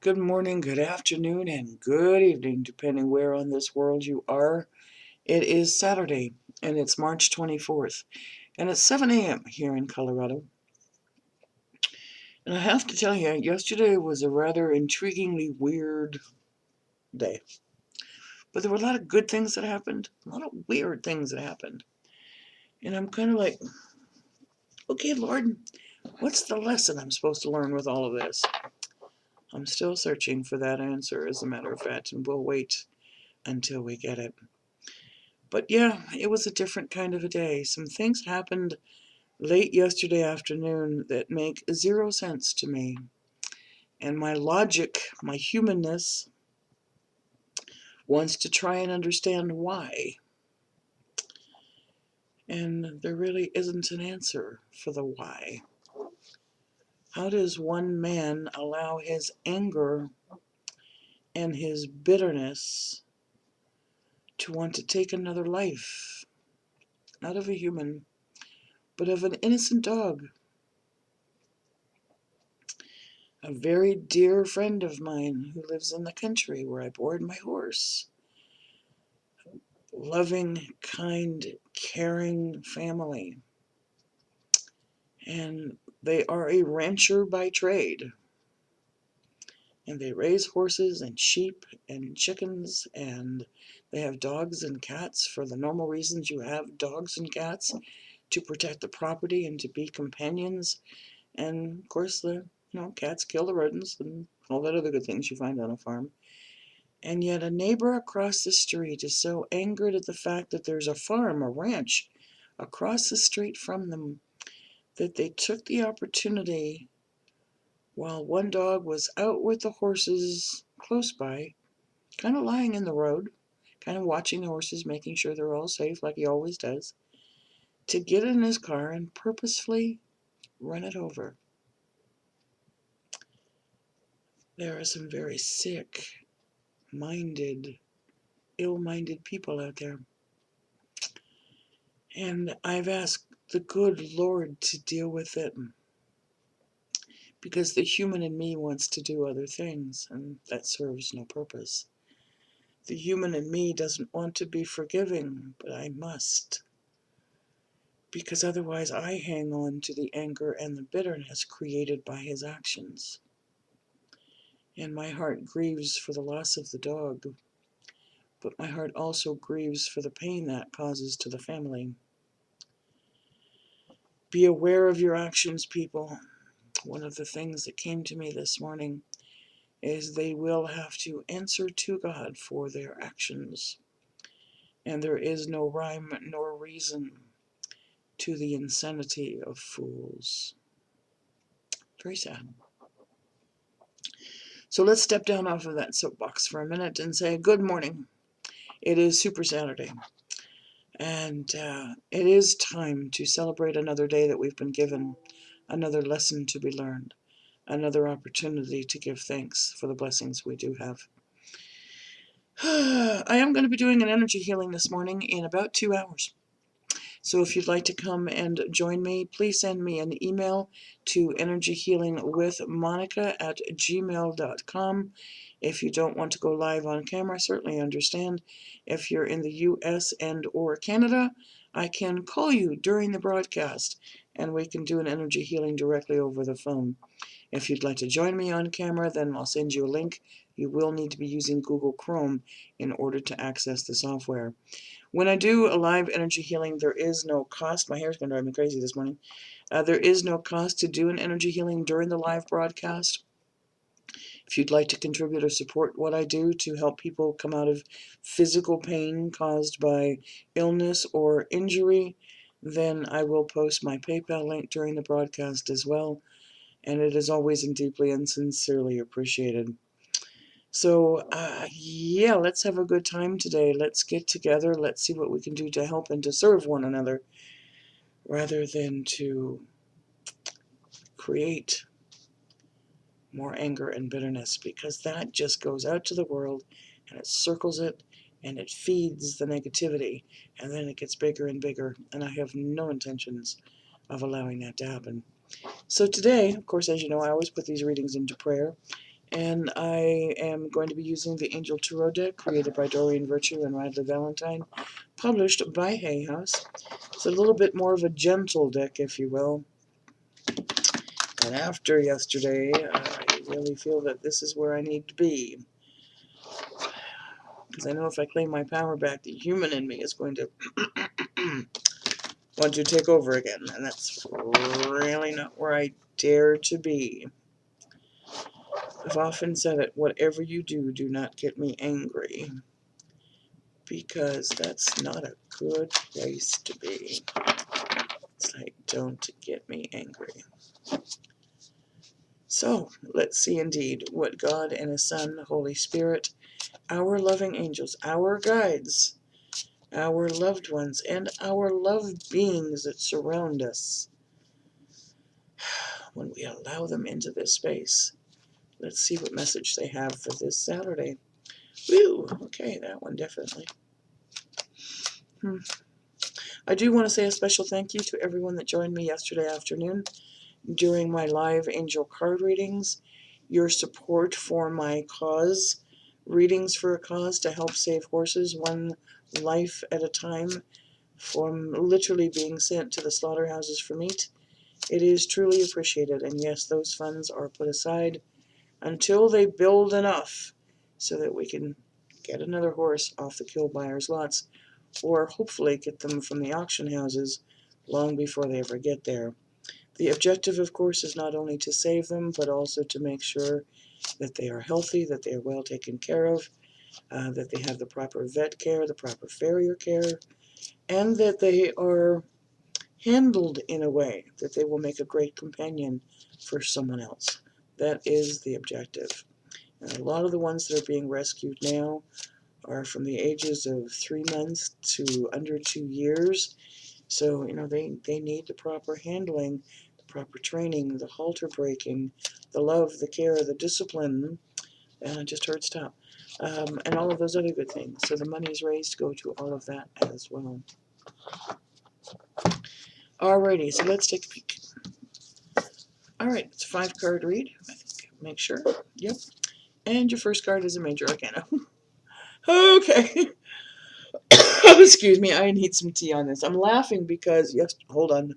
good morning, good afternoon, and good evening, depending where on this world you are. It is Saturday, and it's March 24th, and it's 7 a.m. here in Colorado. And I have to tell you, yesterday was a rather intriguingly weird day. But there were a lot of good things that happened, a lot of weird things that happened. And I'm kind of like, okay, Lord, what's the lesson I'm supposed to learn with all of this? I'm still searching for that answer, as a matter of fact, and we'll wait until we get it. But yeah, it was a different kind of a day. Some things happened late yesterday afternoon that make zero sense to me. And my logic, my humanness, wants to try and understand why. And there really isn't an answer for the why. How does one man allow his anger and his bitterness to want to take another life? Not of a human, but of an innocent dog. A very dear friend of mine who lives in the country where I board my horse. Loving, kind, caring family. And they are a rancher by trade. And they raise horses and sheep and chickens, and they have dogs and cats for the normal reasons you have dogs and cats, to protect the property and to be companions. And of course the cats kill the rodents and all that other good things you find on a farm. And yet a neighbor across the street is so angered at the fact that there's a farm, a ranch, across the street from them, that they took the opportunity, while one dog was out with the horses close by, kind of lying in the road, kind of watching the horses, making sure they're all safe like he always does, to get in his car and purposefully run it over. There are some very sick-minded, ill-minded people out there. And I've asked the good Lord to deal with it, because the human in me wants to do other things, and that serves no purpose. The human in me doesn't want to be forgiving, but I must, because otherwise I hang on to the anger and the bitterness created by his actions. And my heart grieves for the loss of the dog, but my heart also grieves for the pain that causes to the family. Be aware of your actions, people. One of the things that came to me this morning is they will have to answer to God for their actions. And there is no rhyme nor reason to the insanity of fools. Very sad. So let's step down off of that soapbox for a minute and say good morning. It is Super Saturday. And it is time to celebrate another day that we've been given, another lesson to be learned, another opportunity to give thanks for the blessings we do have. I am going to be doing an energy healing this morning in about 2 hours. So if you'd like to come and join me, please send me an email to energyhealingwithmonica@gmail.com. If you don't want to go live on camera, certainly understand. If you're in the US and or Canada, I can call you during the broadcast and we can do an energy healing directly over the phone. If you'd like to join me on camera, then I'll send you a link. You will need to be using Google Chrome in order to access the software. When I do a live energy healing, there is no cost. My hair's going to drive me crazy this morning. There is no cost to do an energy healing during the live broadcast. If you'd like to contribute or support what I do to help people come out of physical pain caused by illness or injury, then I will post my PayPal link during the broadcast as well. And it is always and deeply and sincerely appreciated. So, yeah, let's have a good time today. Let's get together. Let's see what we can do to help and to serve one another, rather than to create more anger and bitterness, because that just goes out to the world and it circles it and it feeds the negativity, and then it gets bigger and bigger, and I have no intentions of allowing that to happen. So today, of course, as you know, I always put these readings into prayer. And I am going to be using the Angel Tarot deck created by Doreen Virtue and Radley Valentine, published by Hay House. It's a little bit more of a gentle deck, if you will. And after yesterday, I really feel that this is where I need to be. Because I know if I claim my power back, the human in me is going to want to take over again. And that's really not where I dare to be. I've often said it, whatever you do, do not get me angry. Because that's not a good place to be. It's like, don't get me angry. So, let's see indeed what God and His Son, the Holy Spirit, our loving angels, our guides, our loved ones, and our loved beings that surround us, when we allow them into this space. Let's see what message they have for this Saturday. Woo! Okay, that one definitely. I do want to say a special thank you to everyone that joined me yesterday afternoon during my live angel card readings. Your support for my cause, readings for a cause to help save horses one life at a time from literally being sent to the slaughterhouses for meat. It is truly appreciated, and yes, those funds are put aside until they build enough so that we can get another horse off the kill buyers' lots, or hopefully get them from the auction houses long before they ever get there. The objective, of course, is not only to save them, but also to make sure that they are healthy, that they are well taken care of, that they have the proper vet care, the proper farrier care, and that they are handled in a way that they will make a great companion for someone else. That is the objective. And a lot of the ones that are being rescued now are from the ages of 3 months to under 2 years. So, they need the proper handling, the proper training, the halter breaking, the love, the care, the discipline, and I just heard stop, and all of those other good things. So the monies raised go to all of that as well. Alrighty, so let's take a peek. Alright, it's a 5-card read, I think. Make sure. Yep. And your first card is a major arcana. Okay. Excuse me, I need some tea on this. I'm laughing because, hold on.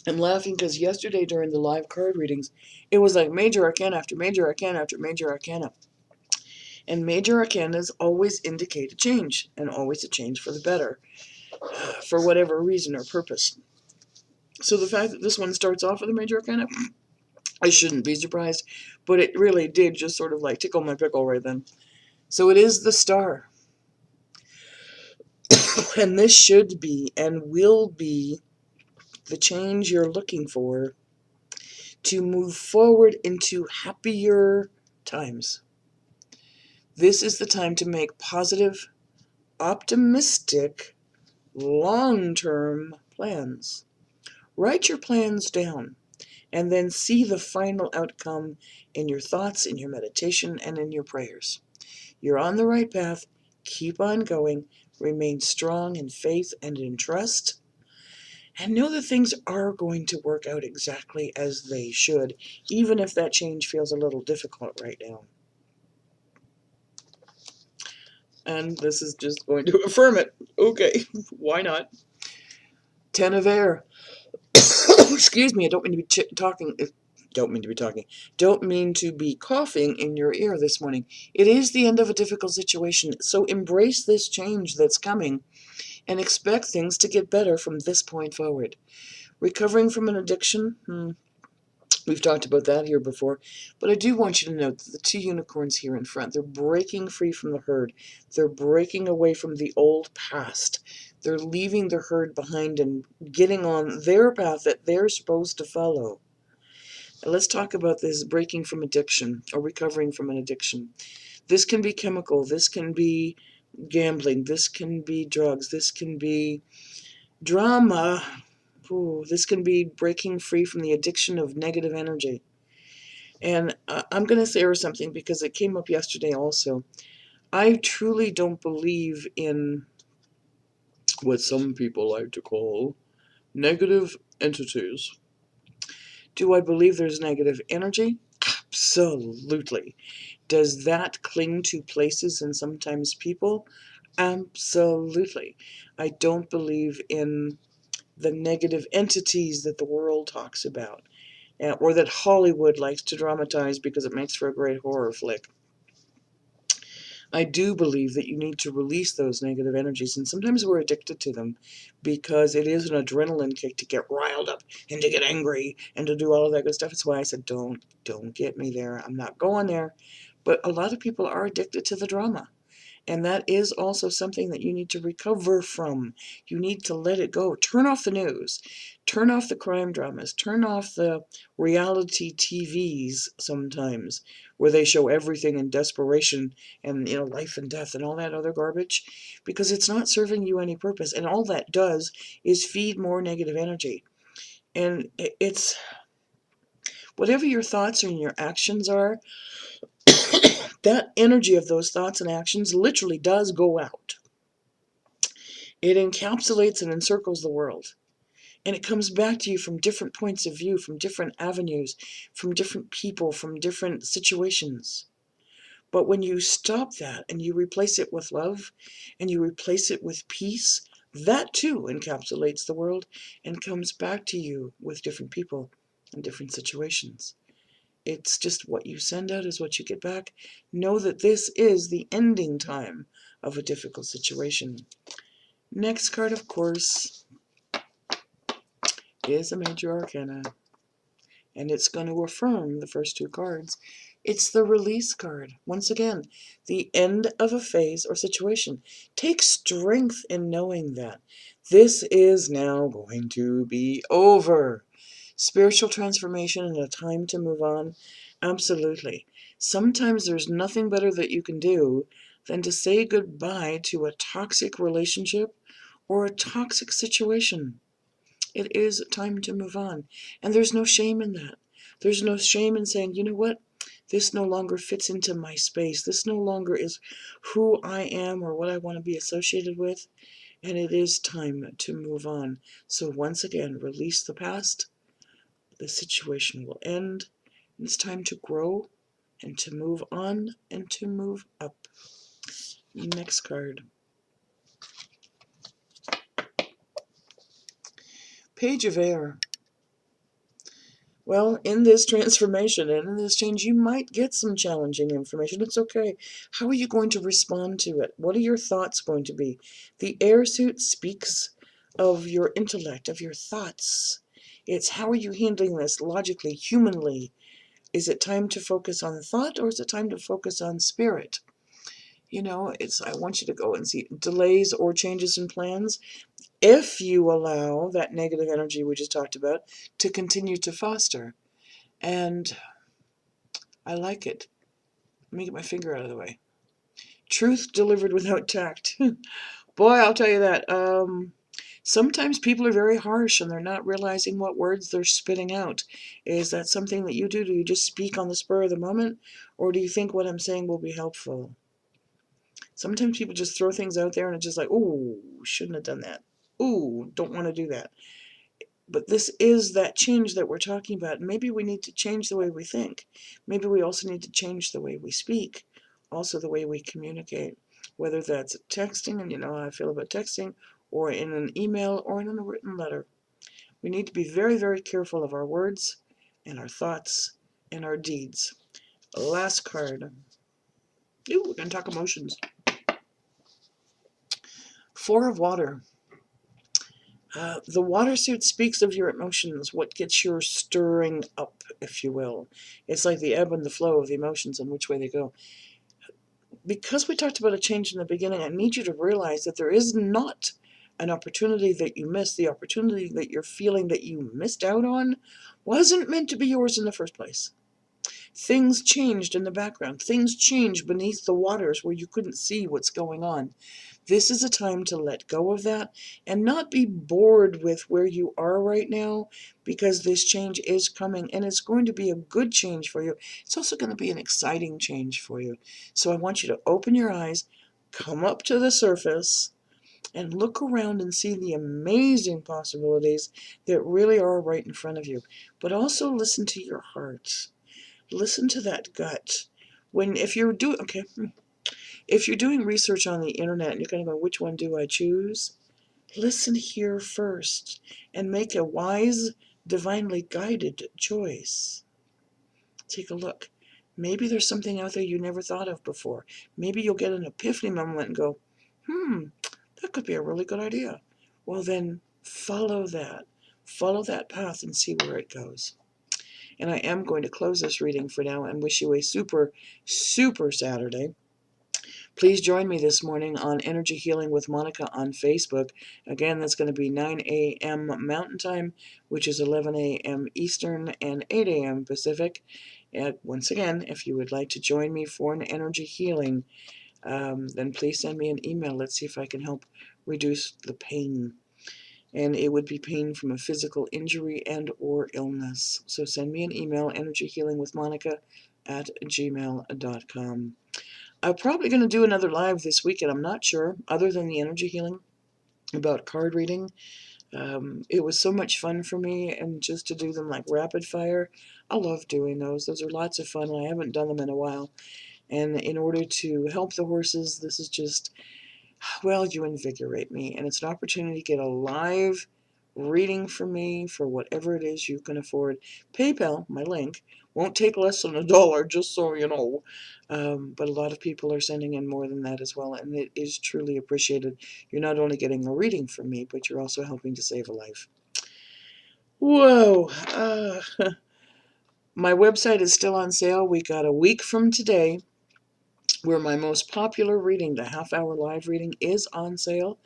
I'm laughing because yesterday during the live card readings, it was like major arcana after major arcana after major arcana. And major arcanas always indicate a change, and always a change for the better, for whatever reason or purpose. So the fact that this one starts off with a major arcana, I shouldn't be surprised, but it really did just sort of like tickle my pickle right then. So it is the Star. And this should be and will be the change you're looking for to move forward into happier times. This is the time to make positive, optimistic, long-term plans. Write your plans down and then see the final outcome in your thoughts, in your meditation, and in your prayers. You're on the right path. Keep on going. Remain strong in faith and in trust. And know that things are going to work out exactly as they should, even if that change feels a little difficult right now. And this is just going to affirm it. Okay, why not? 10 of air. Excuse me, I don't mean to be talking. Don't mean to be talking. Don't mean to be coughing in your ear this morning. It is the end of a difficult situation, so embrace this change that's coming and expect things to get better from this point forward. Recovering from an addiction, we've talked about that here before, but I do want you to note that the 2 unicorns here in front, they're breaking free from the herd. They're breaking away from the old past. They're leaving the herd behind and getting on their path that they're supposed to follow. Now let's talk about this breaking from addiction or recovering from an addiction. This can be chemical. This can be gambling. This can be drugs. This can be drama. Ooh, this can be breaking free from the addiction of negative energy. And I'm going to say something because it came up yesterday also. I truly don't believe in what some people like to call negative entities. Do I believe there's negative energy? Absolutely. Does that cling to places and sometimes people? Absolutely. I don't believe in the negative entities that the world talks about, or that Hollywood likes to dramatize because it makes for a great horror flick. I do believe that you need to release those negative energies, and sometimes we're addicted to them because it is an adrenaline kick to get riled up and to get angry and to do all of that good stuff. That's why I said, don't get me there. I'm not going there. But a lot of people are addicted to the drama. And that is also something that you need to recover from. You need to let it go. Turn off the news. Turn off the crime dramas. Turn off the reality TVs sometimes, where they show everything in desperation and, life and death and all that other garbage, because it's not serving you any purpose. And all that does is feed more negative energy. And it's whatever your thoughts and your actions are, that energy of those thoughts and actions literally does go out. It encapsulates and encircles the world. And it comes back to you from different points of view, from different avenues, from different people, from different situations. But when you stop that and you replace it with love and you replace it with peace, that too encapsulates the world and comes back to you with different people and different situations. It's just what you send out is what you get back. Know that this is the ending time of a difficult situation. Next card, of course, is a major arcana, and it's going to affirm the first two cards. It's the release card. Once again, the end of a phase or situation. Take strength in knowing that this is now going to be over. Spiritual transformation and a time to move on. Absolutely. Sometimes there's nothing better that you can do than to say goodbye to a toxic relationship or a toxic situation. It is time to move on. And there's no shame in that. There's no shame in saying, you know what? This no longer fits into my space. This no longer is who I am or what I want to be associated with. And it is time to move on. So once again, release the past. The situation will end. And it's time to grow and to move on and to move up. Next card. Page of Air. Well, in this transformation and in this change, you might get some challenging information. It's okay. How are you going to respond to it? What are your thoughts going to be? The air suit speaks of your intellect, of your thoughts. It's how are you handling this logically, humanly? Is it time to focus on thought or is it time to focus on spirit? I want you to go and see delays or changes in plans. If you allow that negative energy we just talked about to continue to foster. And I like it. Let me get my finger out of the way. Truth delivered without tact. Boy, I'll tell you that. Sometimes people are very harsh and they're not realizing what words they're spitting out. Is that something that you do? Do you just speak on the spur of the moment? Or do you think what I'm saying will be helpful? Sometimes people just throw things out there and it's just like, ooh, shouldn't have done that. Ooh, don't want to do that. But this is that change that we're talking about. Maybe we need to change the way we think. Maybe we also need to change the way we speak, also the way we communicate, whether that's texting, and you know how I feel about texting, or in an email, or in a written letter. We need to be very, very careful of our words and our thoughts and our deeds. Last card. Ooh, we're going to talk emotions. Four of Water. The water suit speaks of your emotions, what gets your stirring up, if you will. It's like the ebb and the flow of the emotions and which way they go. Because we talked about a change in the beginning, I need you to realize that there is not an opportunity that you missed. The opportunity that you're feeling that you missed out on wasn't meant to be yours in the first place. Things changed in the background. Things changed beneath the waters where you couldn't see what's going on. This is a time to let go of that and not be bored with where you are right now, because this change is coming and it's going to be a good change for you. It's also going to be an exciting change for you. So I want you to open your eyes, come up to the surface, and look around and see the amazing possibilities that really are right in front of you. But also listen to your heart. Listen to that gut. If you're doing research on the internet and you're going to go, which one do I choose? Listen here first and make a wise, divinely guided choice. Take a look. Maybe there's something out there you never thought of before. Maybe you'll get an epiphany moment and go, that could be a really good idea. Well, then follow that. Follow that path and see where it goes. And I am going to close this reading for now and wish you a super, super Saturday. Please join me this morning on Energy Healing with Monica on Facebook. Again, that's going to be 9 a.m. Mountain Time, which is 11 a.m. Eastern and 8 a.m. Pacific. And once again, if you would like to join me for an energy healing, then please send me an email. Let's see if I can help reduce the pain. And it would be pain from a physical injury and or illness. So send me an email, energyhealingwithmonica@gmail.com. I'm probably going to do another live this weekend. I'm not sure, other than the energy healing, about card reading. It was so much fun for me, and just to do them like rapid fire. I love doing those. Those are lots of fun, and I haven't done them in a while. And in order to help the horses, this is just, well, you invigorate me. And it's an opportunity to get a live reading from me for whatever it is you can afford. PayPal, my link, won't take less than $1, just so you know. But a lot of people are sending in more than that as well, and it is truly appreciated. You're not only getting a reading from me, but you're also helping to save a life. Whoa. My website is still on sale. We got a week from today where my most popular reading, the half-hour live reading, is on sale.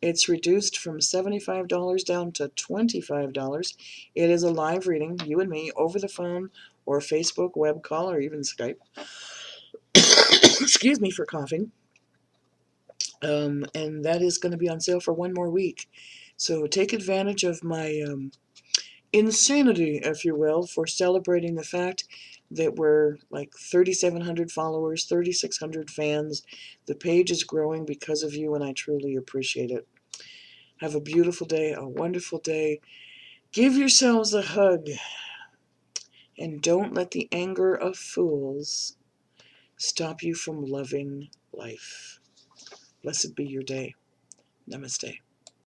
It's reduced from $75 down to $25. It is a live reading, you and me, over the phone or Facebook, web call, or even Skype. Excuse me for coughing. And that is going to be on sale for one more week. So take advantage of my insanity, if you will, for celebrating the fact that we're like 3,700 followers, 3,600 fans. The page is growing because of you, and I truly appreciate it. Have a beautiful day, a wonderful day. Give yourselves a hug, and don't let the anger of fools stop you from loving life. Blessed be your day. Namaste.